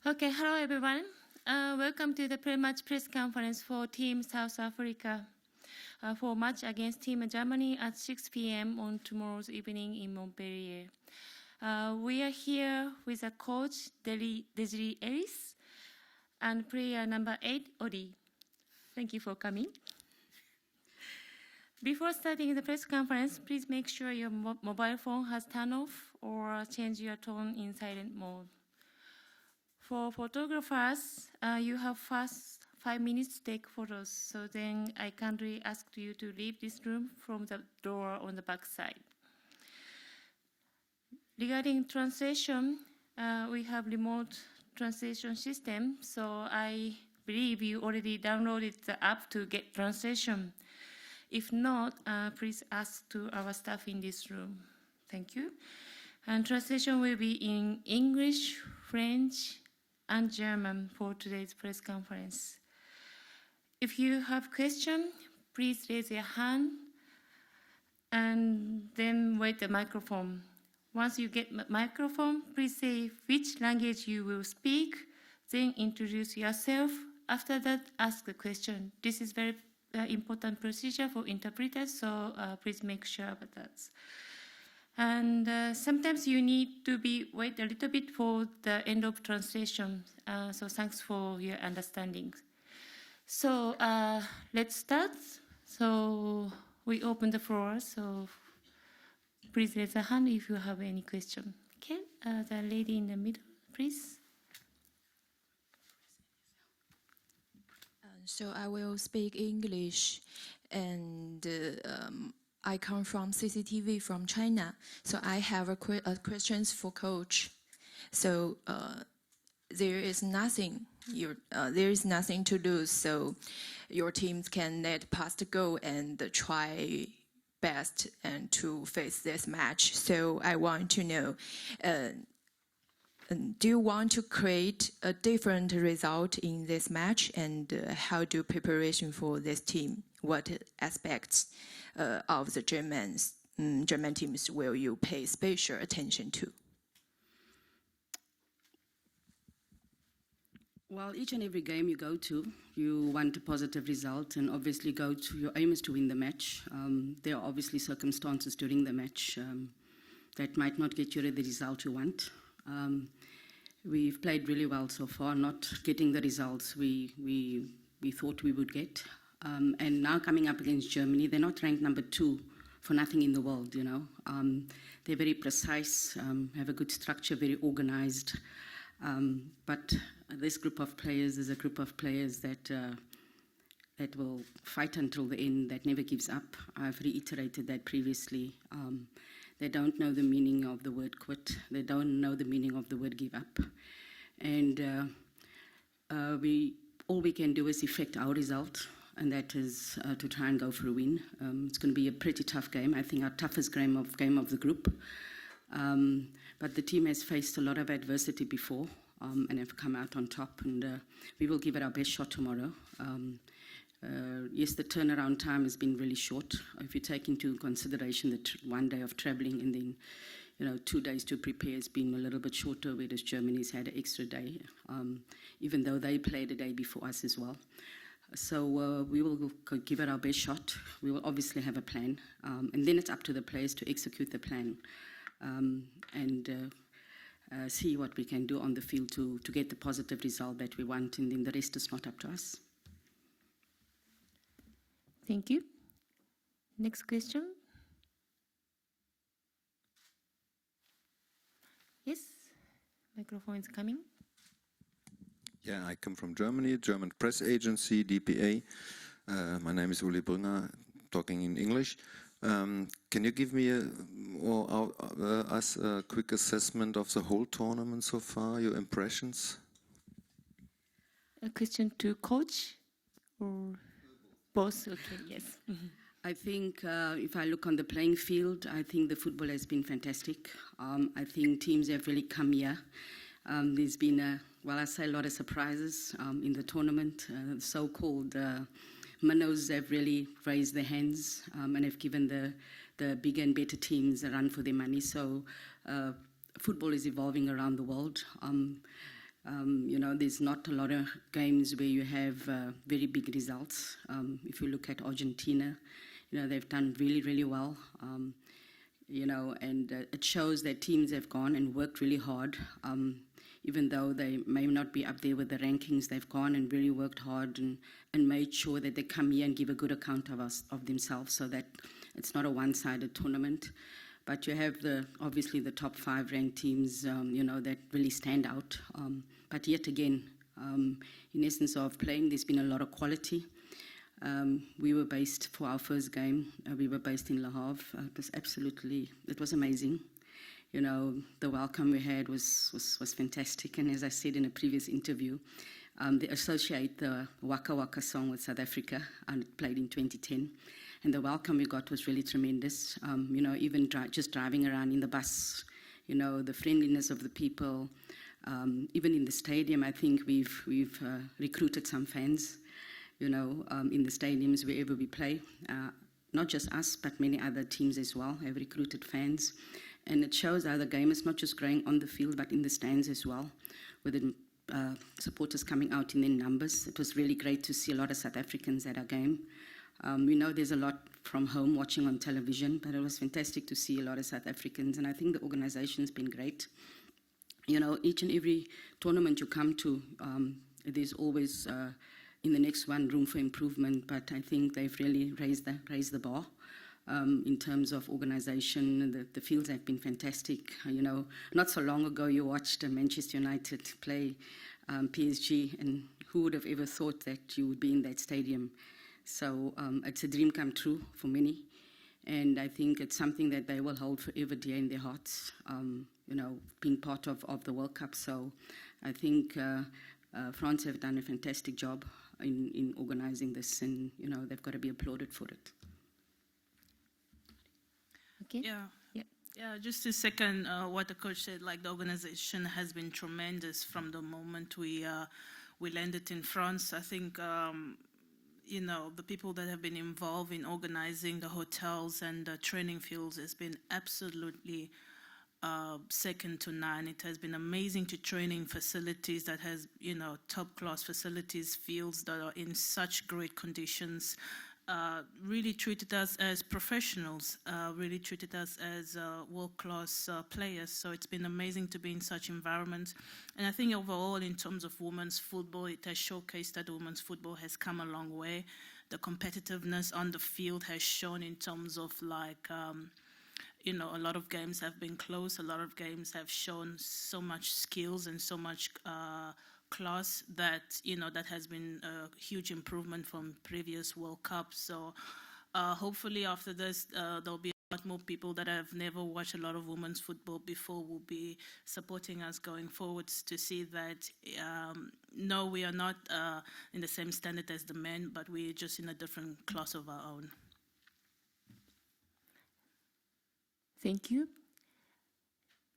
Okay, hello everyone. Welcome to the pre-match press conference for Team South Africa for match against Team Germany at 6 p.m. on tomorrow's evening in Montpellier. We are here with a coach, Desiree Ellis, and player number 8, Odi. Thank you for coming. Before starting the press conference, please make sure your mobile phone has turned off or change your tone in silent mode. For photographers, you have first 5 minutes to take photos, so then I kindly ask you to leave this room from the door on the back side. Regarding translation, we have remote translation system, so I believe you already downloaded the app to get translation. If not, please ask to our staff in this room. Thank you. And translation will be in English, French, and German for today's press conference. If you have questions, please raise your hand and then wait the microphone. Once you get the microphone, please say which language you will speak, then introduce yourself. After that, ask the question. This is very important procedure for interpreters, so please make sure about that. And sometimes you need to wait a little bit for the end of translation. So thanks for your understanding. So let's start. So we open the floor. So please raise a hand if you have any question. Okay, the lady in the middle, please. So I will speak English, and I come from CCTV from China. So I have a questions for coach. So there is nothing to lose. So your teams can net past the goal and try best and to face this match. So I want to know. Do you want to create a different result in this match, and how do preparation for this team? What aspects of the German teams will you pay special attention to? Well, each and every game you go to, you want a positive result, and obviously your aim is to win the match. There are obviously circumstances during the match that might not get you the result you want. We've played really well so far, not getting the results we thought we would get. And now coming up against Germany, they're not ranked number 2 for nothing in the world, you know. They're very precise, have a good structure, very organized. But this group of players is a group of players that will fight until the end, that never gives up. I've reiterated that previously. They don't know the meaning of the word quit. They don't know the meaning of the word give up. And all we can do is effect our result, and that is to try and go for a win. It's going to be a pretty tough game. I think our toughest game of the group. But the team has faced a lot of adversity before and have come out on top, and we will give it our best shot tomorrow. Yes, the turnaround time has been really short. If you take into consideration that 1 day of traveling and then 2 days to prepare has been a little bit shorter, whereas Germany's had an extra day, even though they played a day before us as well. So we will give it our best shot. We will obviously have a plan, and then it's up to the players to execute the plan and see what we can do on the field to get the positive result that we want, and then the rest is not up to us. Thank you. Next question. Yes, microphone is coming. Yeah, I come from Germany, German press agency, DPA. My name is Uli Brunner, talking in English. Can you give me us a quick assessment of the whole tournament so far, your impressions? A question to coach or both? Okay, yes. Mm-hmm. I think if I look on the playing field, I think the football has been fantastic. I think teams have really come here. There's been a lot of surprises in the tournament. So-called minnows have really raised their hands and have given the bigger and better teams a run for their money. So football is evolving around the world. There's not a lot of games where you have very big results. If you look at Argentina, they've done really, really well. And it shows that teams have gone and worked really hard. Even though they may not be up there with the rankings, they've gone and really worked hard and made sure that they come here and give a good account of themselves, so that it's not a one-sided tournament. But you have obviously the top 5 ranked teams, that really stand out. But yet again, in essence of playing, there's been a lot of quality. We were based for our first game. We were based in Le Havre. It was amazing. The welcome we had was fantastic. And as I said in a previous interview, they associate the Waka Waka song with South Africa, and it played in 2010. And the welcome we got was really tremendous. Even just driving around in the bus, the friendliness of the people. Even in the stadium, I think we've recruited some fans, in the stadiums wherever we play. Not just us, but many other teams as well have recruited fans. And it shows how the game is not just growing on the field, but in the stands as well, with the supporters coming out in their numbers. It was really great to see a lot of South Africans at our game. We know there's a lot from home watching on television, but it was fantastic to see a lot of South Africans, and I think the organization's been great. Each and every tournament you come to, there's always, in the next one, room for improvement, but I think they've really raised the bar. In terms of organization, the fields have been fantastic. Not so long ago you watched Manchester United play PSG, and who would have ever thought that you would be in that stadium? So it's a dream come true for many, and I think it's something that they will hold forever dear in their hearts, being part of the World Cup. So I think France have done a fantastic job in organizing this, and they've got to be applauded for it. Okay. Yeah, just to second what the coach said, like the organization has been tremendous from the moment we landed in France. I think, the people that have been involved in organizing the hotels and the training fields has been absolutely second to none. It has been amazing to training facilities that has, top class facilities, fields that are in such great conditions. Really treated us as professionals, really treated us as world-class players. So it's been amazing to be in such environments. And I think overall, in terms of women's football, it has showcased that women's football has come a long way. The competitiveness on the field has shown in terms of a lot of games have been close. A lot of games have shown so much skills and so much class that that has been a huge improvement from previous World Cups. So hopefully after this there'll be a lot more people that have never watched a lot of women's football before will be supporting us going forwards to see that no, we are not in the same standard as the men, but we're just in a different class of our own. Thank you.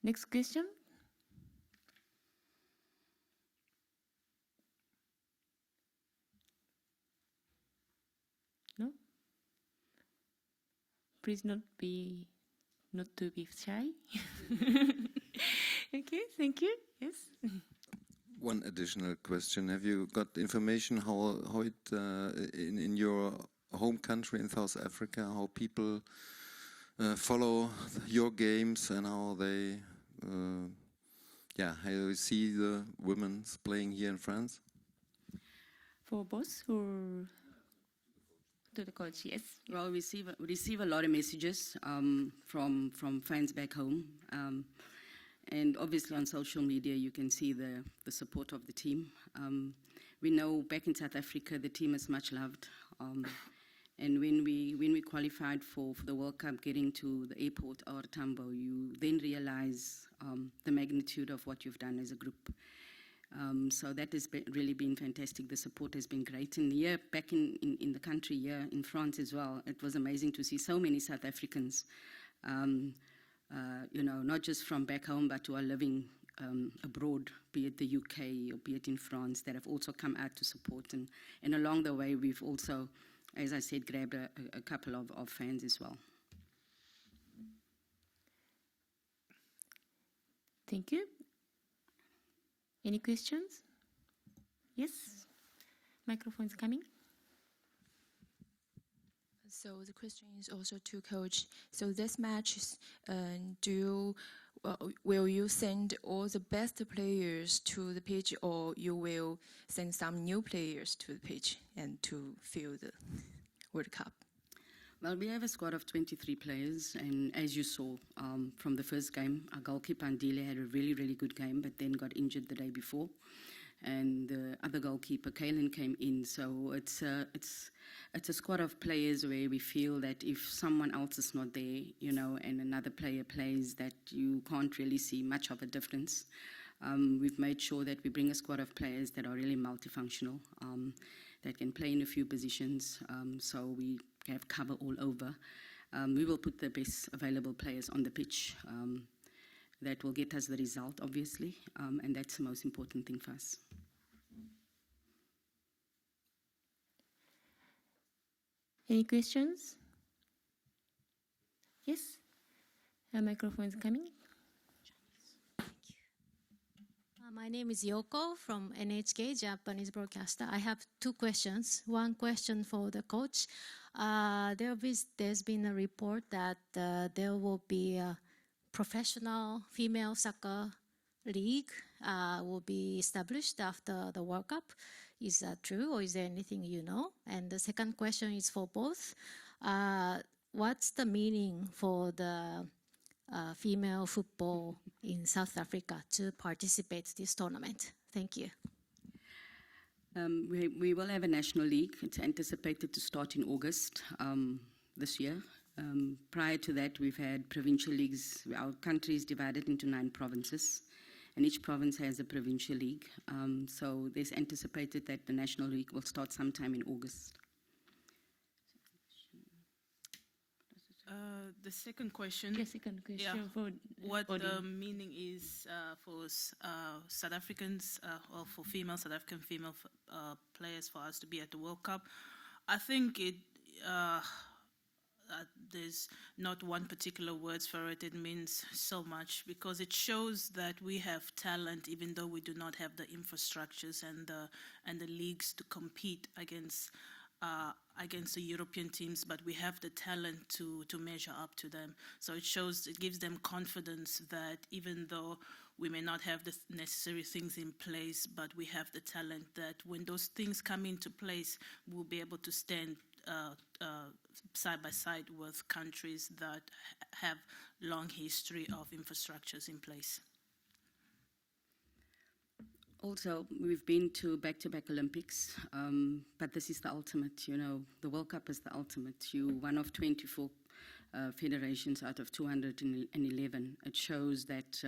Next question. No? Please not to be shy. Okay, thank you. Yes. One additional question: have you got information how it in your home country in South Africa, how people follow your games and how they how you see the women playing here in France? For both or to the coach, yes. Well, we receive a lot of messages from fans back home, and obviously on social media you can see the support of the team. We know back in South Africa the team is much loved, and when we qualified for the World Cup, getting to the airport or Tambo, you then realize the magnitude of what you've done as a group. So that has really been fantastic. The support has been great. And here, back in the country, here in France as well, it was amazing to see so many South Africans, not just from back home, but who are living abroad, be it the UK or be it in France, that have also come out to support. And along the way, we've also, as I said, grabbed a couple of fans as well. Thank you. Any questions? Yes? Microphone is coming. So the question is also to coach. So this match, will you send all the best players to the pitch, or you will send some new players to the pitch and to fill the World Cup? Well, we have a squad of 23 players, and as you saw from the first game, our goalkeeper Andile had a really, really good game, but then got injured the day before. And the other goalkeeper, Kaylin, came in. So it's a squad of players where we feel that if someone else is not there, and another player plays, that you can't really see much of a difference. We've made sure that we bring a squad of players that are really multifunctional, that can play in a few positions, so we have cover all over. We will put the best available players on the pitch. That will get us the result, obviously, and that's the most important thing for us. Any questions? Yes? The microphone is coming. My name is Yoko from NHK, Japanese broadcaster. I have two questions. One question for the coach. There's been a report that there will be a professional female soccer league will be established after the World Cup. Is that true, or is there anything you know? And the second question is for both. What's the meaning for the female football in South Africa to participate in this tournament? Thank you. We will have a national league. It's anticipated to start in August this year. Prior to that, we've had provincial leagues. Our country is divided into 9 provinces, and each province has a provincial league. So there's anticipated that the national league will start sometime in August. The second question. The second question for what audience. the meaning is for South Africans or for South African female players for us to be at the World Cup. I think there's not one particular word for it. It means so much because it shows that we have talent, even though we do not have the infrastructures and the leagues to compete against the European teams, but we have the talent to measure up to them. So it gives them confidence that even though we may not have the necessary things in place, but we have the talent that when those things come into place, we'll be able to stand side by side with countries that have long history of infrastructures in place. Also, we've been to back-to-back Olympics, but this is the ultimate, the World Cup is the ultimate. You're one of 24 federations out of 211. It shows that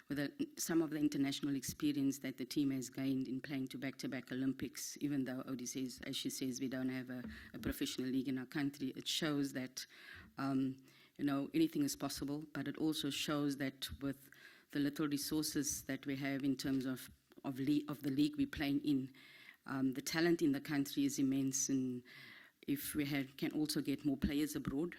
with some of the international experience that the team has gained in playing to back-to-back Olympics, even though Odie says, as she says, we don't have a professional league in our country, it shows that, anything is possible, but it also shows that with the little resources that we have in terms of the league we're playing in. The talent in the country is immense, and if we can also get more players abroad,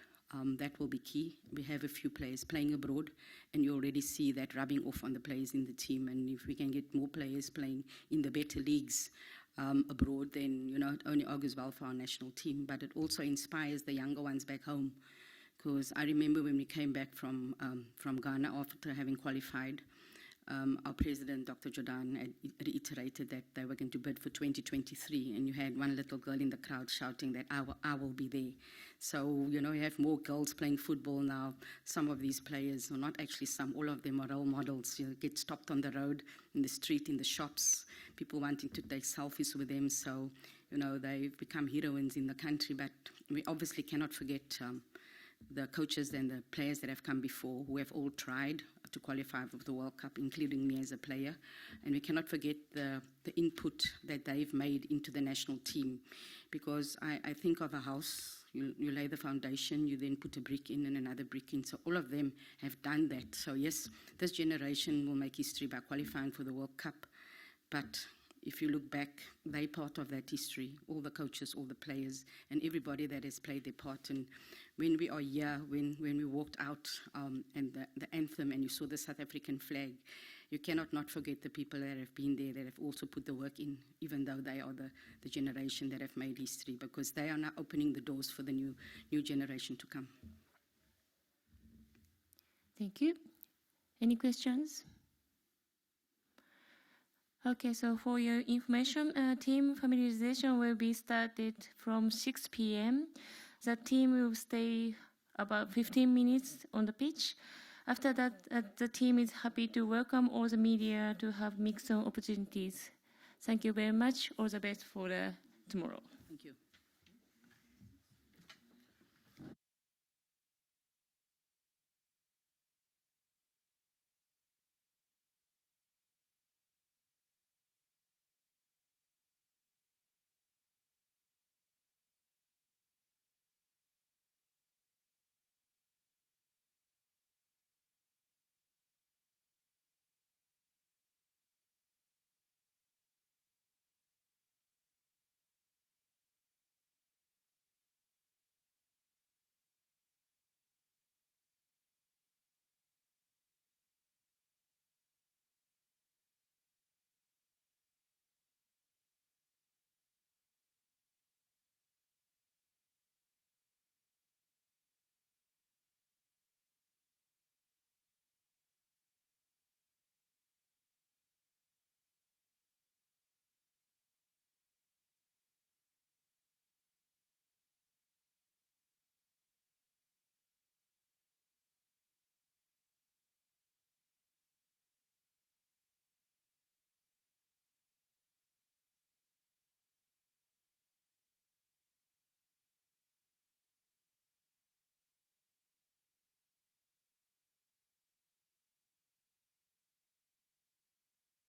that will be key. We have a few players playing abroad, and you already see that rubbing off on the players in the team. And if we can get more players playing in the better leagues abroad, then it only augurs well for our national team, but it also inspires the younger ones back home. Because I remember when we came back from Ghana after having qualified, our president, Dr. Jordan, had reiterated that they were going to bid for 2023, and you had one little girl in the crowd shouting that I will be there. So, you have more girls playing football now. Some of these players, or not actually some, all of them are role models. You get stopped on the road, in the street, in the shops, people wanting to take selfies with them. So, they've become heroines in the country, but we obviously cannot forget the coaches and the players that have come before who have all tried to qualify for the World Cup, including me as a player. And we cannot forget the input that they've made into the national team. Because I think of a house, you lay the foundation, you then put a brick in and another brick in. So all of them have done that. So yes, this generation will make history by qualifying for the World Cup. But if you look back, they're part of that history, all the coaches, all the players, and everybody that has played their part. And when we are here, when we walked out and the anthem and you saw the South African flag, you cannot not forget the people that have been there, that have also put the work in, even though they are the generation that have made history, because they are now opening the doors for the new generation to come. Thank you. Any questions? Okay, so for your information, team familiarization will be started from 6 p.m. The team will stay about 15 minutes on the pitch. After that, the team is happy to welcome all the media to have mix-on opportunities. Thank you very much. All the best for tomorrow.